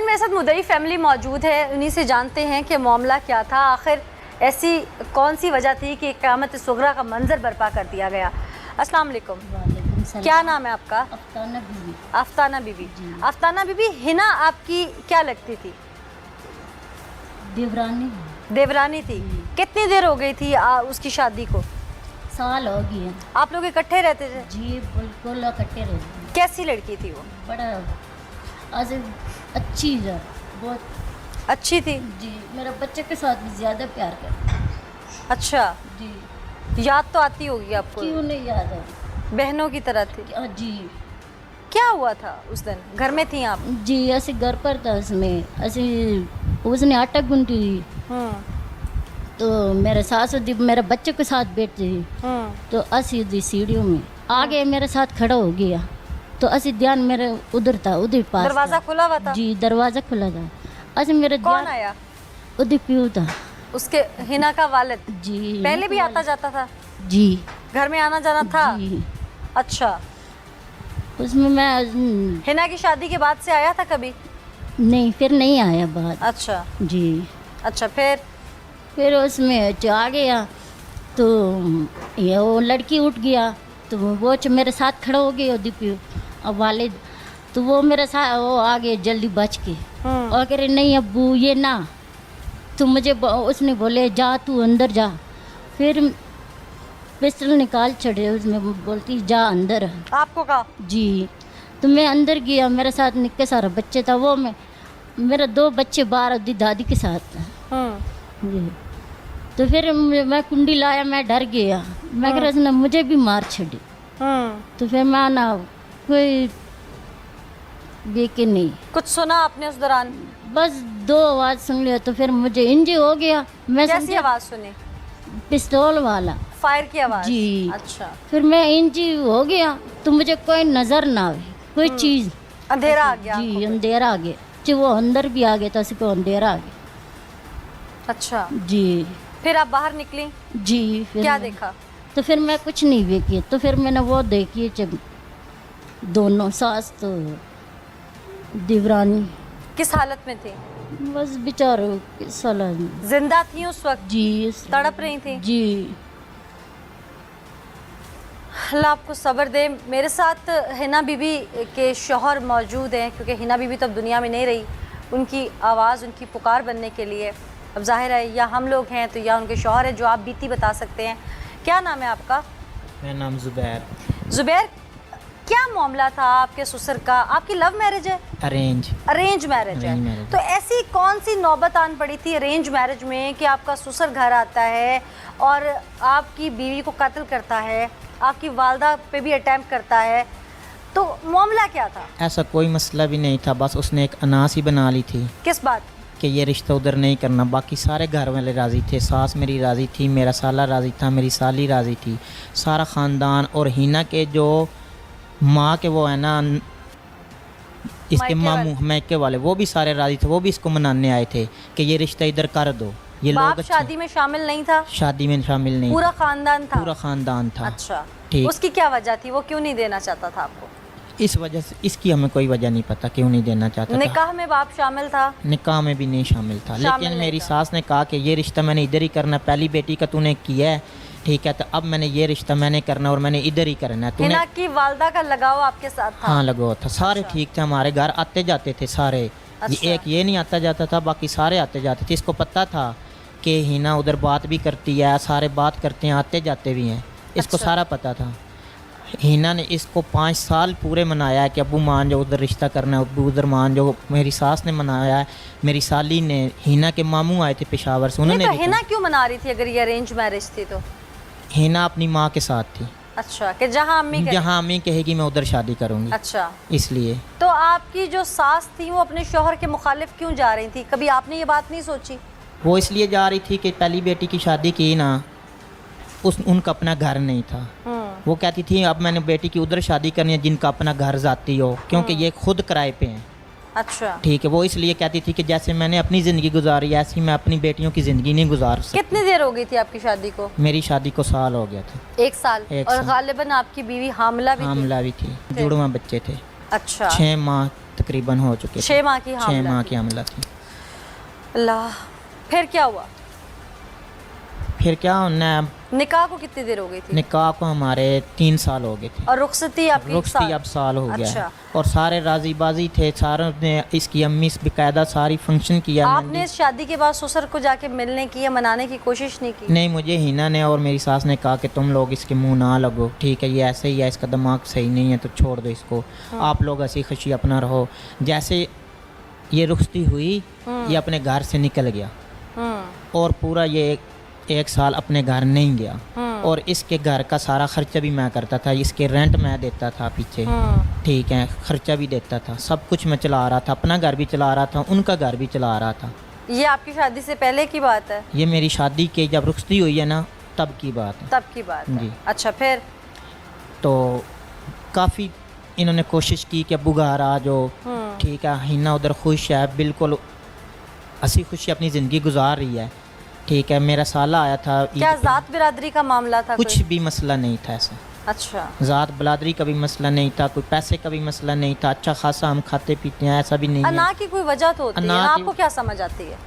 नाज़रीन मेरे साथ मुदई फैमिली मौजूद है, उन्हीं से जानते हैं कि मामला क्या था, आखिर ऐसी कौन सी वजह थी कि क़यामत सुगरा का मंजर बर्पा कर दिया गया। अस्सलाम वालेकुम। क्या नाम है आपका? अफ्ताना बीबी। आफ्ताना बीबी। आफ्ताना बीबी, हिना आपकी क्या लगती थी? देवरानी। देवरानी थी। कितनी देर हो गई थी उसकी शादी को? साल हो गया। आप लोग इकट्ठे रहते थे? जी बिल्कुल इकट्ठे रहते। कैसी लड़की थी वो? बड़ा आज अच्छी है, बहुत अच्छी थी। जी। मेरा बच्चे के साथ भी ज़्यादा प्यार करती। अच्छा, जी। याद तो आती होगी आपको? क्यों नहीं याद है? बहनों की तरह थी। जी। क्या हुआ था उस दिन? घर में थी आप? जी ऐसे घर पर था, उसमें ऐसे उसने आटा गूंथी तो मेरे सास दी मेरे बच्चे के साथ बैठी तो असी दी सीढ़ियों में आगे मेरे साथ खड़ा हो गया तो असी ध्यान मेरे उधर था, उधर पास दरवाजा था। खुला हुआ था? जी दरवाज़ा खुला था। असी मेरे कौन ध्यान आया? उधर प्यू था। उसके हिना का वालिद? जी। पहले भी आता जाता था? जी। घर में आना जाना था? जी। अच्छा। उसमें मैं हिना की शादी के बाद से आया था कभी? नहीं, फिर नहीं आया बात। अच्छा। जी। अच्छा, फिर उसमें जो आ गया तो ये वो लड़की उठ गया तो वो मेरे साथ खड़ा हो गया दीपू और वालिद, तो वो मेरे साथ वो आ गए जल्दी बच के और कह रहे नहीं अब्बू ये ना, तो मुझे उसने बोले जा तू अंदर जा। फिर पिस्टल निकाल चढ़े, उसमें बोलती जा अंदर। आपको कहा? जी। तो मैं अंदर गया, मेरे साथ निक्के सारा बच्चे था, वो मेरे 2 बच्चे बाहर दी दादी के साथ। जी। तो फिर मैं कुंडी लाया, मैं डर गया, मैं कह रहा मुझे भी मार छड़ी। तो फिर मैं ना कोई देखे नहीं। कुछ सुना आपने उस दौरान? बस 2 आवाज़ सुन लिया तो फिर मुझे इंजी हो गया। मैं कैसी आवाज़ सुनी? पिस्तौल वाला फायर की आवाज़? जी। अच्छा। फिर मैं इंजी हो गया तो मुझे कोई नज़र ना आवे, कोई चीज़। अंधेरा आ गया? जी अंधेरा आ गया जी, वो अंदर भी आ गया था, उसको अंधेरा आ गया। अच्छा। जी। फिर आप बाहर निकली? जी। फिर क्या देखा? तो फिर मैं कुछ नहीं देखी, तो फिर मैंने वो देखी जब दोनों सास तो देवरानी किस हालत में थी? बस बेचारो किस हालत में। जिंदा थी उस वक्त? जी। तड़प रही थी? जी। अल्लाह आपको सब्र दे। मेरे साथ हिना बीबी के शौहर मौजूद हैं, क्योंकि हिना बीबी तो अब दुनिया में नहीं रही। उनकी आवाज़, उनकी पुकार बनने के लिए अब जाहिर है या हम लोग हैं तो या उनके शौहर हैं जो आप बीती बता सकते हैं। क्या नाम है आपका? मेरा नाम ज़ुबैर। ज़ुबैर, क्या मामला था आपके ससुर का? आपकी लव मैरिज है? अरेंज मैरिज है। तो ऐसी कौन सी नौबत आन पड़ी थी अरेंज मैरिज में कि आपका ससुर घर आता है और आपकी बीवी को कत्ल करता है, आपकी वालदा पे भी अटैम्प्ट करता है, तो मामला क्या था? ऐसा कोई मसला भी नहीं था, बस उसने एक अनास ही बना ली थी किस बात? कि ये रिश्ता उधर नहीं करना। बाकी सारे घर वाले राज़ी थे, सास मेरी राज़ी थी, मेरा साला राज़ी था, मेरी साली राज़ी थी, सारा ख़ानदान। और हिना के जो माँ के वो है ना, इसके मामू मैके वाले, वो भी सारे राज़ी थे, वो भी इसको मनाने आए थे कि ये रिश्ता इधर कर दो। ये बाप लोग शादी में शामिल नहीं था? शादी में शामिल नहीं, पूरा खानदान था? पूरा ख़ानदान था। अच्छा। ठीक। उसकी क्या वजह थी? वो क्यों नहीं देना चाहता था आपको? इस वजह से, इसकी हमें कोई वजह नहीं पता क्यों नहीं देना चाहता था। निकाह में बाप शामिल था? निकाह में भी नहीं शामिल था, लेकिन मेरी सास ने कहा कि ये रिश्ता मैंने इधर ही करना, पहली बेटी का तूने किया है, ठीक है, तो अब मैंने ये रिश्ता मैंने करना और मैंने इधर ही करना है। हिना की वालदा का लगाव आपके साथ था? हाँ लगाव था, सारे ठीक थे, हमारे घर आते जाते थे सारे। ये एक ये नहीं आता जाता था, बाकी सारे आते जाते थे। इसको पता था कि हिना उधर बात भी करती है, सारे बात करते हैं, आते जाते भी हैं, इसको सारा पता था। हिना ने इसको 5 साल पूरे मनाया है कि अबू मान जाओ उधर रिश्ता करना है, अबू उधर मान जाओ। मेरी सास ने मनाया है, मेरी साली ने, हिना के मामू आए थे पेशावर से, उन्होंने तो हिना क्यों मना रही थी अगर ये अरेंज मैरिज थी तो? हिना अपनी माँ के साथ थी। अच्छा, कि जहाँ अम्मी कहेगी मैं उधर शादी करूँगी। अच्छा, इसलिए। तो आपकी जो सास थी वो अपने शौहर के मुखालिफ क्यों जा रही थी? कभी आपने ये बात नहीं सोची? वो इसलिए जा रही थी कि पहली बेटी की शादी की ना, उनका अपना घर नहीं था। वो कहती थी अब मैंने बेटी की उधर शादी करनी है जिनका अपना घर जाती हो, क्योंकि ये खुद किराए पे हैं। अच्छा। ठीक है, वो इसलिए कहती थी कि जैसे मैंने अपनी ज़िंदगी गुजारी ऐसी मैं अपनी बेटियों की ज़िंदगी नहीं गुजार सकती। कितनी देर हो गई थी आपकी शादी को? मेरी शादी को साल हो गया था। 1 साल? और गालिबन आपकी बीवी हामिला भी थी? थी, जुड़वा बच्चे थे। अच्छा। 6 माह तकरीबन हो चुके थे। 6 माह की 6 हामला माह थी। की हमला थी। अल्लाह, फिर क्या हुआ? फिर क्या होना, निकाह को कितनी देर हो गई थी? निकाह को हमारे 3 साल हो गए थे। और रुखसती आपकी रुखसती अब साल हो गया अच्छा। है। और सारे राजीबाजी थे, सारों ने इसकी अम्मी से बाकायदा सारी फंक्शन किया। आपने शादी के बाद ससुर को जाके मिलने की या मनाने की कोशिश नहीं की? नहीं, मुझे हिना ने और मेरी सास ने कहा कि तुम लोग इसके मुंह ना लगो, ठीक है, ये ऐसे ही है, इसका दिमाग सही नहीं है, तो छोड़ दो इसको, आप लोग हंसी खुशी अपना रहो। जैसे ये रुखसती हुई, ये अपने घर से निकल गया और पूरा ये एक साल अपने घर नहीं गया। और इसके घर का सारा खर्चा भी मैं करता था, इसके रेंट मैं देता था पीछे, ठीक है, खर्चा भी देता था, सब कुछ मैं चला रहा था, अपना घर भी चला रहा था, उनका घर भी चला रहा था। ये आपकी शादी से पहले की बात है? ये मेरी शादी के जब रुखसती हुई है ना, तब की बात है। तब की बात है। जी। अच्छा, फिर? तो काफ़ी इन्होंने कोशिश की कि अब्बू घर आ जाओ, ठीक है, हिना उधर खुश है, बिल्कुल हंसी खुशी अपनी ज़िंदगी गुजार रही है, ठीक है। मेरा साला आया था। क्या ज़ात बिरादरी का मामला था? कुछ कोई? भी मसला नहीं था ऐसा। अच्छा। ज़ात बिरादरी का भी मसला नहीं था, कोई पैसे का भी मसला नहीं था, अच्छा खासा हम खाते पीते हैं, ऐसा भी नहीं है। अना की कोई वजह तो होती है, अना की- आपको क्या समझ आती है?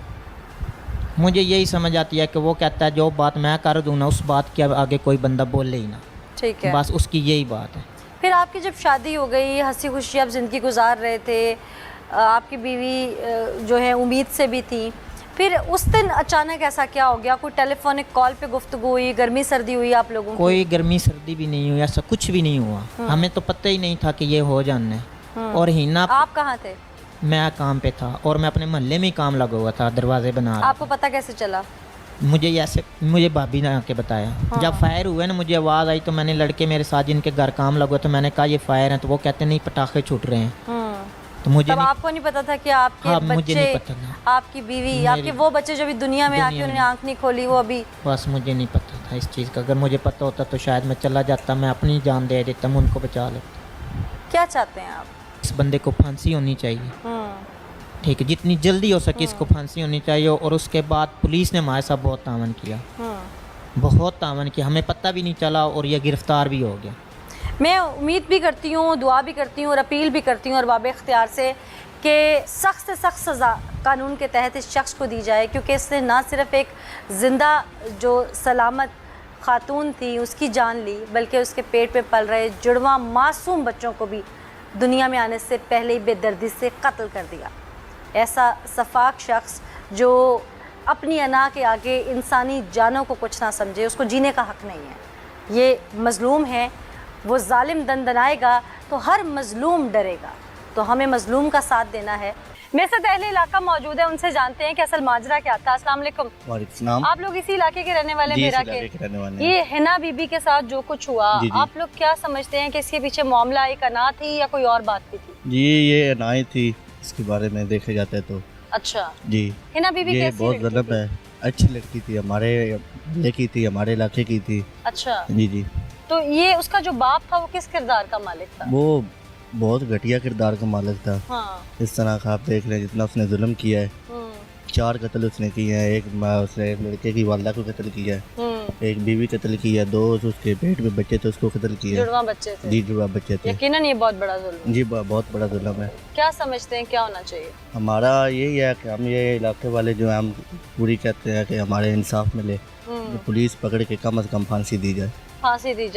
मुझे यही समझ आती है कि वो कहता है जो बात मैं कर दूँ ना, उस बात के आगे कोई बंदा बोले ही ना, ठीक है। बस उसकी यही बात है। फिर आपकी जब शादी हो गई, हंसी खुशी आप ज़िंदगी गुजार रहे थे, आपकी बीवी जो है उम्मीद से भी थी, फिर उस दिन अचानक ऐसा क्या हो गया? कोई टेलीफोनिक कॉल पे गुफ्तगू हुई, गर्मी सर्दी हुई आप लोगों की? कोई गर्मी सर्दी भी नहीं हुई, ऐसा कुछ भी नहीं हुआ। हमें तो पता ही नहीं था कि ये हो जाना है। और हिना, आप कहाँ थे? मैं काम पे था और मैं अपने मोहल्ले में ही काम लगा हुआ था, दरवाजे बना रहा आपको पता कैसे चला? था। मुझे भाभी ने आके बताया। जब फायर हुए ना, मुझे आवाज़ आई, तो मैंने लड़के मेरे साथ जिनके घर काम लगा, तो मैंने कहा ये फायर है, तो वो कहते नहीं पटाखे छूट रहे हैं। तो मुझे तब नहीं, आपको नहीं पता था कि आपके हाँ, मुझे बच्चे, नहीं पता था। आपकी बीवी, आपके वो बच्चे जो भी दुनिया में आके उन्होंने आंख नहीं खोली, वो अभी? बस मुझे नहीं पता था इस चीज़ का। अगर मुझे पता होता तो शायद मैं चला जाता, मैं अपनी जान दे देता, मैं उनको बचा लेता। क्या चाहते हैं आप? इस बंदे को फांसी होनी चाहिए, ठीक है, जितनी जल्दी हो सके इसको फांसी होनी चाहिए। और उसके बाद पुलिस ने हमारे साथ बहुत तावन किया, बहुत तावन किया, हमें पता भी नहीं चला और ये गिरफ्तार भी हो गया। मैं उम्मीद भी करती हूँ, दुआ भी करती हूँ और अपील भी करती हूँ और बाब इख्तियार से कि सख्त से सख्त सज़ा कानून के तहत इस शख्स को दी जाए, क्योंकि इसने ना सिर्फ एक ज़िंदा जो सलामत खातून थी उसकी जान ली, बल्कि उसके पेट में पल रहे जुड़वा मासूम बच्चों को भी दुनिया में आने से पहले ही बेदर्दी से कत्ल कर दिया। ऐसा सफाक शख्स जो अपनी अना के आगे इंसानी जानों को कुछ ना समझे, उसको जीने का हक़ नहीं है। ये मज़लूम है, वो जालिम दंदनाएगा तो हर मज़लूम डरेगा, तो हमें मज़लूम का साथ देना है। मेरे साथ अहले इलाका मौजूद है, उनसे जानते हैं कि असल माजरा क्या था। अस्सलाम वालेकुम। वालेकुम। आप लोग इसी इलाके के रहने वाले हैं? जी, मेरा इस इलाके के रहने वाले ये हिना बीबी के साथ जो कुछ हुआ, जी, जी। आप लोग क्या समझते हैं कि इसके पीछे मामला एक अना थी या कोई और बात भी थी? जी, ये अनाई थी, इसके बारे में देखा जाता है तो। अच्छा। जी, हिना बीबी ये कैसी बहुत लड़की ज़लब थी? है, अच्छी लड़की थी, हमारे इलाके की थी, हमारे इलाके की थी। अच्छा, जी जी। तो ये उसका जो बाप था वो किस किरदार का मालिक था? वो बहुत घटिया किरदार का मालिक था। हाँ। इस तरह का आप देख रहे हैं, जितना उसने जुल्म किया है, 4 कत्ल उसने किए हैं। उसने एक लड़के की वालदा को कत्ल किया है, एक बीवी कत्ल की है, 2 उसके पेट में बच्चे थे उसको कत्ल किया है। जुड़वा बच्चे थे। जी, जुड़वा बच्चे थे। यकीनन ये बहुत बड़ा जुल्म है। जी, बहुत बड़ा जुल्म है। क्या समझते हैं क्या होना चाहिए? हमारा यही है कि हम ये इलाके वाले जो हैं, हम पूरी कहते हैं कि हमारे इंसाफ मिले, पुलिस पकड़ के कम से कम फांसी दी जाए। फांसी दी जाए।